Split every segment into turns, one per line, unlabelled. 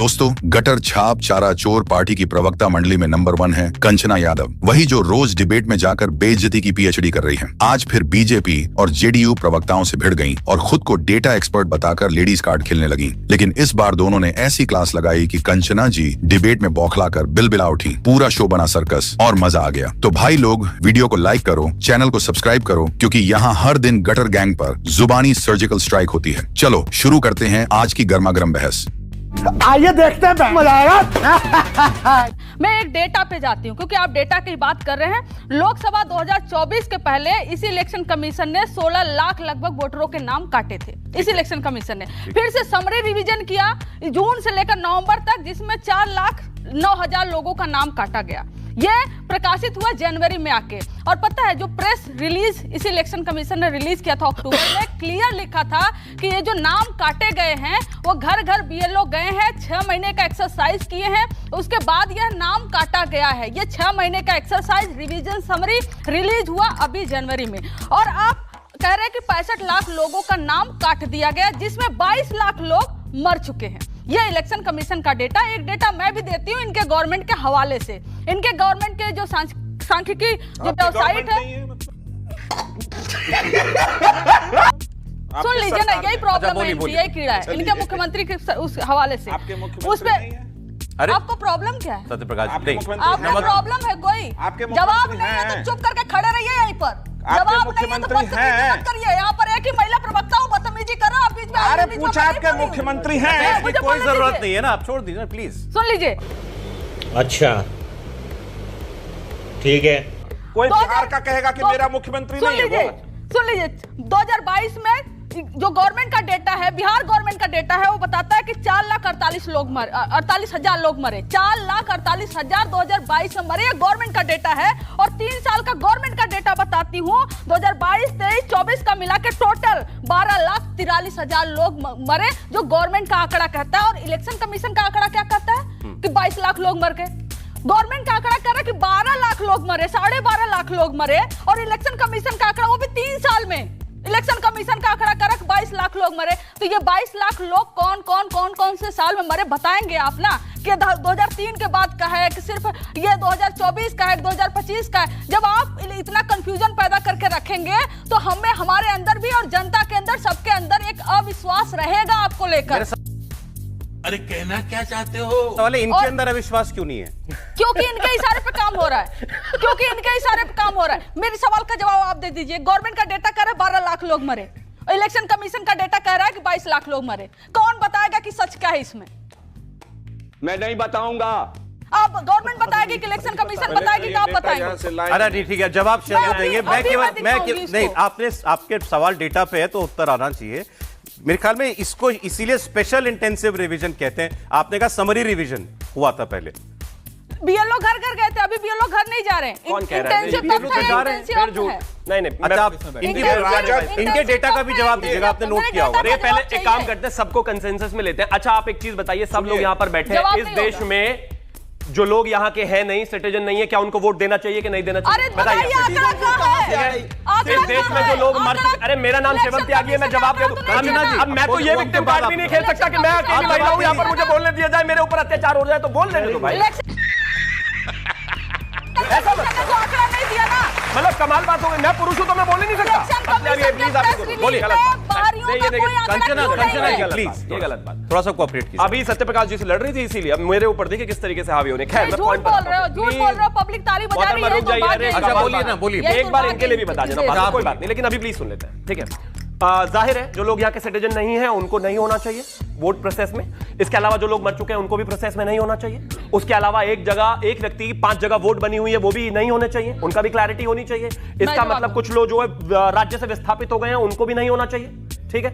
दोस्तों, गटर छाप चारा चोर पार्टी की प्रवक्ता मंडली में नंबर 1 है कंचना यादव, वही जो रोज डिबेट में जाकर बेइज्जती की पीएचडी कर रही हैं। आज फिर बीजेपी और जेडीयू प्रवक्ताओं से भिड़ गईं और खुद को डेटा एक्सपर्ट बताकर लेडीज कार्ड खेलने लगीं। लेकिन इस बार दोनों ने ऐसी क्लास लगाई कि कंचना जी डिबेट में बौखलाकर बिलबिला उठी। पूरा शो बना सर्कस और मजा आ गया। तो भाई लोग, वीडियो को लाइक करो, चैनल को सब्सक्राइब करो, क्योंकि यहाँ हर दिन गटर गैंग पर जुबानी सर्जिकल स्ट्राइक होती है। चलो शुरू करते हैं आज की गर्मागर्म बहस।
आइए देखते हैं, मजा आएगा।
मैं एक डेटा पे जाती हूँ क्योंकि आप डेटा की बात कर रहे हैं। लोकसभा 2024 के पहले इसी इलेक्शन कमीशन ने 16 लाख लगभग वोटरों के नाम काटे थे। इस इलेक्शन कमीशन ने फिर से समरी रिवीजन किया जून से लेकर नवंबर तक, जिसमें 4,09,000 लोगों का नाम काटा गया। यह प्रकाशित हुआ जनवरी में आके। और पता है, जो प्रेस रिलीज इस इलेक्शन कमीशन ने रिलीज किया था अक्टूबर में, क्लियर लिखा था कि ये जो नाम काटे गए हैं वो घर घर बीएलओ गए हैं, 6 महीने का एक्सरसाइज किए हैं, उसके बाद यह नाम काटा गया है। ये 6 महीने का एक्सरसाइज रिवीजन समरी रिलीज हुआ अभी जनवरी में। और आप कह रहे हैं कि 65 लाख लोगों का नाम काट दिया गया, जिसमें 22 लाख लोग मर चुके हैं। ये इलेक्शन कमीशन का डेटा। एक डेटा मैं भी देती हूँ इनके गवर्नमेंट के हवाले से। इनके गवर्नमेंट के जो सांख्यिकी जो वेबसाइट है, सुन लीजिए ना, यही प्रॉब्लम है, यही कीड़ा है इनके मुख्यमंत्री के उस हवाले से। उस पे आपको प्रॉब्लम क्या है?
सत्यप्रकाश,
आपको प्रॉब्लम है कोई? जवाब नहीं है तो चुप करके खड़े रहिए यहीं पर। जवाब नहीं है तो बदतमीजी मत करिए। यहाँ पर एक ही महिला प्रवक्ता हो, बदतमीजी कर रहा है, बीच में।
अरे पूछा आपके मुख्यमंत्री हैं,
कोई जरूरत नहीं है ना, आप छोड़ दीजिए प्लीज।
सुन लीजिए।
अच्छा ठीक है।
कोई बिहार का कहेगा कि मेरा मुख्यमंत्री नहीं है।
सुन लीजिए, 2022 में जो गवर्नमेंट का डेटा है, बिहार गवर्नमेंट का डेटा है, वो बताता है कि 4,48,000 लोग मरे, 48,000 लोग मरे। 4,48,000 2022 में मरे। ये गवर्नमेंट का डेटा है। और 3 साल का गवर्नमेंट का डेटा बताती हूँ, 2022, 23, 24 का मिला के टोटल 12,43,000 लोग मरे, जो गवर्नमेंट का आंकड़ा कहता है। और इलेक्शन कमीशन का आंकड़ा क्या कहता है कि 22 लाख लोग मर गए। गवर्नमेंट का आंकड़ा कह रहा है कि 12 लाख लोग मरे, 12.5 लाख लोग मरे। और इलेक्शन कमीशन का आंकड़ा, वो भी 3 साल में इलेक्शन कमीशन का आंकड़ा कर रहा है 22 लाख लोग मरे। तो ये 22 लाख लोग कौन से साल में मरे बताएंगे आप ना? कि 2003 के बाद का है, कि सिर्फ ये 2024 का है, 2025 का है? जब आप इतना कंफ्यूजन पैदा करके रखेंगे तो हमें, हमारे अंदर भी और जनता के अंदर, सबके अंदर एक अविश्वास रहेगा आपको लेकर।
अरे कहना क्या चाहते हो?
सवाल है, इनके अंदर अविश्वास क्यों नहीं है?
क्योंकि इनके इशारे पे काम हो रहा है। क्योंकि इनके इशारे पे काम हो रहा है। मेरे सवाल का जवाब आप दे दीजिए। गवर्नमेंट का डेटा कह रहा है 12 लाख लोग मरे, इलेक्शन कमीशन का डेटा कह रहा है कि 22 लाख लोग मरे। कौन बताएगा कि सच क्या है इसमें?
मैं नहीं बताऊंगा।
आप गवर्नमेंट बताएगी कि इलेक्शन कमीशन बताएगी कि आप बताएंगे?
अरे ठीक है, जवाब शेयर देंगे। नहीं, आपने, आपके सवाल डेटा पे है तो उत्तर आना चाहिए। मेरे ख्याल में इसको इसीलिए स्पेशल इंटेंसिव रिवीजन कहते हैं। आपने कहा समरी रिवीजन हुआ था पहले।
बीएलओ घर घर गए थे, अभी बीएलओ घर नहीं जा रहे हैं।
कौन कह रहा है? नहीं,
अच्छा, आप इनके डेटा का भी जवाब दीजिएगा, आपने नोट किया होगा।
अरे पहले एक काम करते हैं, सबको कंसेंसस में लेते हैं। अच्छा, आप एक चीज बताइए, सब लोग यहाँ पर बैठे हैं, इस देश में जो लोग यहाँ के हैं नहीं, सिटीजन नहीं है, क्या उनको वोट देना चाहिए कि नहीं देना चाहिए? बताइए। इस देश में जो लोग मर चुके, अरे मेरा नाम शेवंत त्यागी है, मैं जवाब दे दूं। अब मैं तो ये विक्टिम कार्ड भी नहीं खेल सकता कि मैं अकेली महिला हूं, यहाँ पर मुझे बोलने दिया जाए, मेरे ऊपर अत्याचार हो जाए तो बोल देने दो भाई। ऐसा
आंकड़ा नहीं दिया ना,
मतलब कमाल बात हो गई। मैं पुरुष हूं तो मैं बोल ही नहीं सकता। प्लीज बोलिए। प्लीज, ये गलत बात।
थोड़ा सा कोऑपरेट कीजिए।
अभी सत्यप्रकाश जी से लड़ रही थी, इसीलिए अब मेरे ऊपर देखिए किस तरीके से हावी होने। खैर, मैं पॉइंट
बोल रहे हो, पब्लिक ताली बजा रही है।
रुक जाइए।
अच्छा बोलिए ना, बोलिए।
एक बार इनके लिए भी बता देना, कोई बात नहीं, लेकिन अभी प्लीज सुन लेते हैं, ठीक है? जाहिर है, जो लोग यहाँ के सिटीजन नहीं है उनको नहीं होना चाहिए वोट प्रोसेस में। इसके अलावा जो लोग मर चुके हैं उनको भी प्रोसेस में नहीं होना चाहिए। उसके अलावा एक व्यक्ति की 5 जगह वोट बनी हुई है, वो भी नहीं होने चाहिए, उनका भी क्लैरिटी होनी चाहिए। इसका मतलब कुछ लोग जो है राज्य से विस्थापित हो गए हैं, उनको भी नहीं होना चाहिए, ठीक है?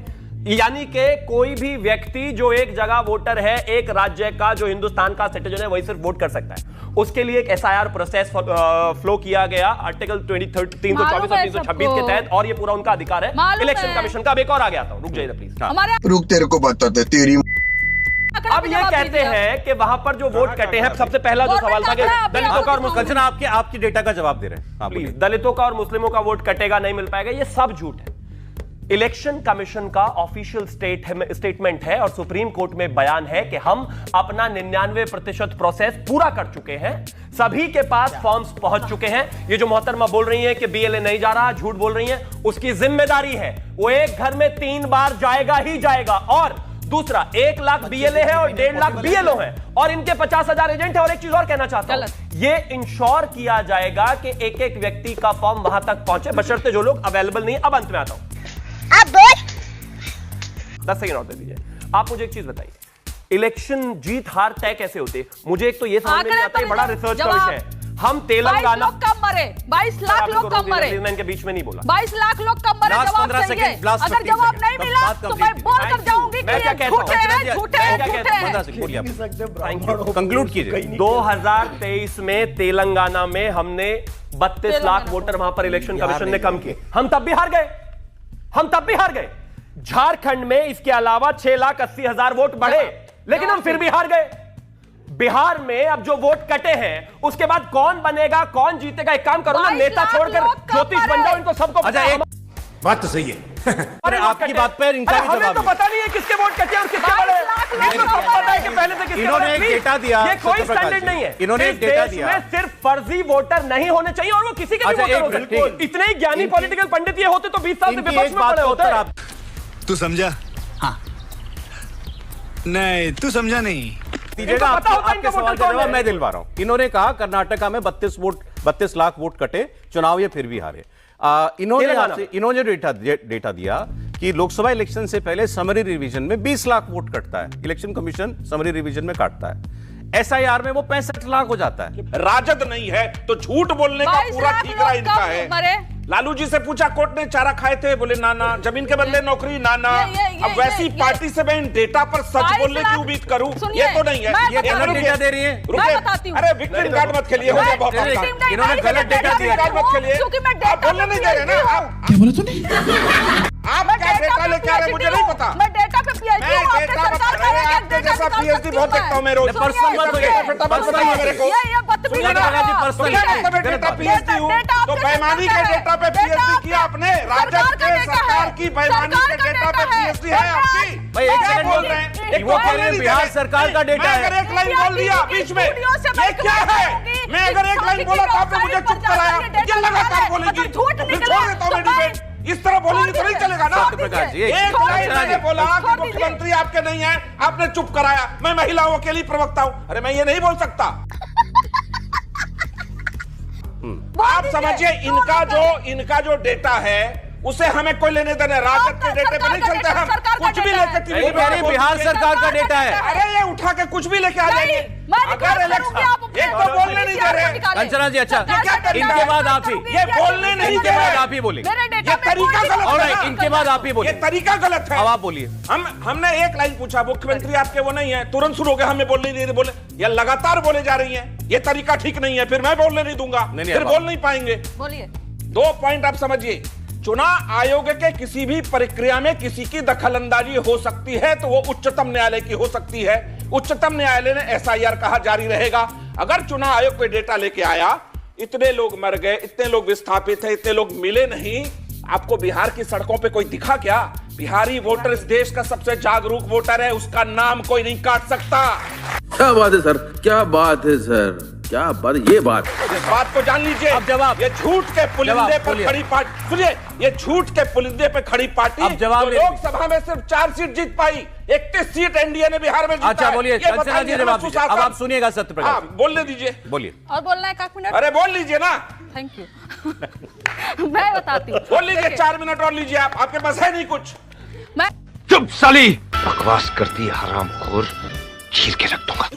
यानी कि कोई भी व्यक्ति जो एक जगह वोटर है, एक राज्य का जो हिंदुस्तान का सिटीजन है, वही सिर्फ वोट कर सकता है। उसके लिए एक एसआईआर प्रोसेस फ्लो किया गया आर्टिकल 324 और 326 के तहत, और ये पूरा उनका अधिकार है। इलेक्शन कमिशन का एक और आ गया था, रुक जाइए प्लीज।
रुक, तेरे को बताते तेरी।
अब ये कहते हैं कि वहां पर जो वोट कटे हैं, सबसे पहला जो सवाल था कि दलितों का और मुस्लिमों,
आपकी डेटा का जवाब दे रहे हैं,
प्लीज, दलितों का और मुस्लिमों का वोट कटेगा, नहीं मिल पाएगा, ये सब झूठ है। इलेक्शन कमीशन का ऑफिशियल स्टेटमेंट है और सुप्रीम कोर्ट में बयान है कि हम अपना 99% प्रोसेस पूरा कर चुके हैं, सभी के पास फॉर्म्स पहुंच चुके हैं। ये जो मोहतरमा बोल रही हैं कि बीएलए नहीं जा रहा, झूठ बोल रही हैं, उसकी जिम्मेदारी है। वो एक घर में 3 बार जाएगा ही जाएगा। और दूसरा, 1 लाख बीएलए है और 1.5 लाख बीएलओ है और इनके 50,000 एजेंट है। और एक चीज और कहना चाहता हूं, ये इंश्योर किया जाएगा कि एक एक व्यक्ति का फॉर्म वहां तक पहुंचे, बशर्ते जो लोग अवेलेबल नहीं है। अब अंत में आता हूं, आप बोल 10 सेकंड और दे दीजिए। आप मुझे एक चीज बताइए, इलेक्शन जीत हार तय कैसे होते? मुझे एक तो ये समझ में नहीं आता, बड़ा रिसर्च का विषय है। हम तेलंगाना
22 लोग कम मरे, 22 लाख लोग कम मरे,
मैं इनके बीच में नहीं बोला।
22 लाख लोग कम मरे। जवाब चाहिए, अगर जवाब नहीं मिला तो मैं बोल कर जाऊंगी कि ये झूठे हैं, झूठे हैं।
कंक्लूड कीजिए।
2023 में तेलंगाना में हमने 32 लाख वोटर वहां पर इलेक्शन कमीशन ने कम किए। हम तब भी हार गए। झारखंड में इसके अलावा 6,80,000 वोट बढ़े, लेकिन हम फिर भी हार गए। बिहार में अब जो वोट कटे हैं, उसके बाद कौन बनेगा, कौन जीतेगा? एक काम करो ना, नेता छोड़कर ज्योतिष बन जाओ, इनको सबको
अच्छा, एक बात तो सही है। अरे आपकी बात पर इनका भी
हमें
जवाब
तो पता नहीं है किसके वोट कटे और किसके बढ़े। ये तो पता है कि पहले से किसके
इन्होंने
बढ़े।
एक डेटा दिया,
ये कोई
सत्यप्रकाश
स्टैंडर्ड
जी।
नहीं है।
इन्होंने एक डेटा दिया।
में सिर्फ फर्जी वोटर नहीं होने चाहिए और वो किसी के भी
अच्छा,
वोटर हो
एक
सकते हैं।
मिनट,
इतने ही ज्ञानी पॉलिटिकल पंडित ये होते तो 20 साल से
इनकी
विपक्ष
एक
में
बात
पड़े
का
होते।
उत्तर आप
तू समझा? हाँ। नहीं, तू समझा नहीं।
दीजिएगा।
पता होता है
आपके
इनका
सवाल
वोटर
का
कौन
जवाब
है।
मैं दिलवा रहा हूं। इन्होंने कहा कर्नाटका में 32 लाख वोट कटे, चुनाव ये फिर भी हारे। इन्होंने डेटा दिया कि लोकसभा इलेक्शन से पहले समरी रिवीजन में 20 लाख वोट कटता है। इलेक्शन कमीशन समरी रिवीजन में काटता है। एसआईआर में वो 65 लाख हो जाता है।
राजद नहीं है तो झूठ बोलने का पूरा ठीकरा इनका है। लालू जी से पूछा कोर्ट ने, चारा खाए थे? बोले ना ना। जमीन के बदले नौकरी? ना ना। अब वैसी पार्टी से मैं इन डेटा पर सच बोलने की उम्मीद करूं, ये तो नहीं है।
ये गलत डेटा दे रही है।
अरे विक्टिम कार्ड मत खेलिए, हो गया बहुत।
इन्होंने गलत डेटा दिया।
कार्ड मत खेलिए, आप बोलने नहीं दे रहे ना।
क्या बोला तूने?
आप क्या डेटा लेके आ रहे मुझे नहीं पता।
मैं डेटा पे पीएचडी हूं, आपके सरकार का
आपके जैसा पीएचडी बहुत देखता हूं मैं रोज।
पर्सनल मत होइए,
बताइए मेरे को।
ये बदतमीजी
सुनिए ना,
कर रहे हो।
पर्सनल
क्या मतलब है डेटा पीएचडी हूं? तो बेईमानी के डेटा पे पीएचडी किया आपने? राजद के सरकार की बेईमानी के डेटा पे पीएचडी है आपकी?
भाई एक
क्या
सेकंड
बोल रहे हैं?
वो कह रहे हैं बिहार सरकार का डेटा
मैं अगर
है।
एक लाइन बोल दिया बीच में, ये क्या है? मैं अगर एक लाइन बोला तो आपने मुझे चुप कराया। ये लगातार बोलेगी, फिर छोड़ देता हूं मैं डिबेट। इस तरह बोलेंगे तो नहीं चलेगा ना।
सत्यप्रकाश जी,
एक लाइन मैंने बोला कि मुख्यमंत्री आपके नहीं है, आपने चुप कराया। मैं महिलाओं के लिए प्रवक्ता हूं। अरे मैं ये नहीं बोल सकता। आप समझिए, इनका जो डेटा है उसे हमें कोई लेने देना। राजद के डेटे पे नहीं चलते हम। कुछ भी लेकर टीवी पे
बिहार सरकार का डेटा है।
अरे ये उठा के कुछ भी लेके आ जाएंगे। अगर इलेक्शन एक तो बोलने नहीं दे रहे।
कंचना जी, अच्छा इनके बाद आप ही,
ये बोलने नहीं दे रहे।
आप ही बोलेंगे।
ये तरीका गलत है ना।
इनके बाद आप ही
ये
बोलिए।
तरीका गलत है।
अब आप बोलिए।
हमने एक लाइन पूछा, मुख्यमंत्री आपके वो नहीं है, तुरंत शुरू हो गया हमें बोलने नहीं बोले। ये लगातार बोले जा रही हैं, ये तरीका ठीक नहीं है। फिर मैं बोलने नहीं दूंगा, फिर बोल नहीं पाएंगे।
बोलिए।
2 पॉइंट आप समझिए। चुनाव आयोग के किसी भी प्रक्रिया में किसी की दखलंदाजी हो सकती है तो वो उच्चतम न्यायालय की हो सकती है। उच्चतम न्यायालय ने एसआईआर कहा जारी रहेगा। अगर चुनाव आयोग कोई डेटा लेके आया, इतने लोग मर गए, इतने लोग विस्थापित है, इतने लोग मिले नहीं, आपको बिहार की सड़कों पे कोई दिखा क्या? बिहारी वोटर इस देश का सबसे जागरूक वोटर है, उसका नाम कोई नहीं काट सकता।
क्या बात है सर, क्या बात है सर, क्या बात है, ये बात
इस बात को जान लीजिए।
अब जवाब।
ये झूठ के पुलिंदे पर खड़ी पार्टी, सुनिए, ये झूठ के पुलिंदे पर खड़ी पार्टी
अब जवाब
जो लोकसभा में सिर्फ 4 सीट जीत पाई, 31 सीट एनडीए ने बिहार में जीता।
अच्छा बोलिए,
ये
कंचना जी जवाब दीजिए। अब आप सुनिएगा सत्यप्रकाश।
हाँ, बोलने दीजिए।
बोलिए।
और बोलना है 1 मिनट?
अरे बोल लीजिए ना।
Thank you. मैं बताती हूँ।
बोल लीजिए, 4 मिनट और लीजिए। आपके पास है नहीं कुछ।
मैं
चुप साली, बकवास करती है हरामखोर, चीर के रख दूंगा।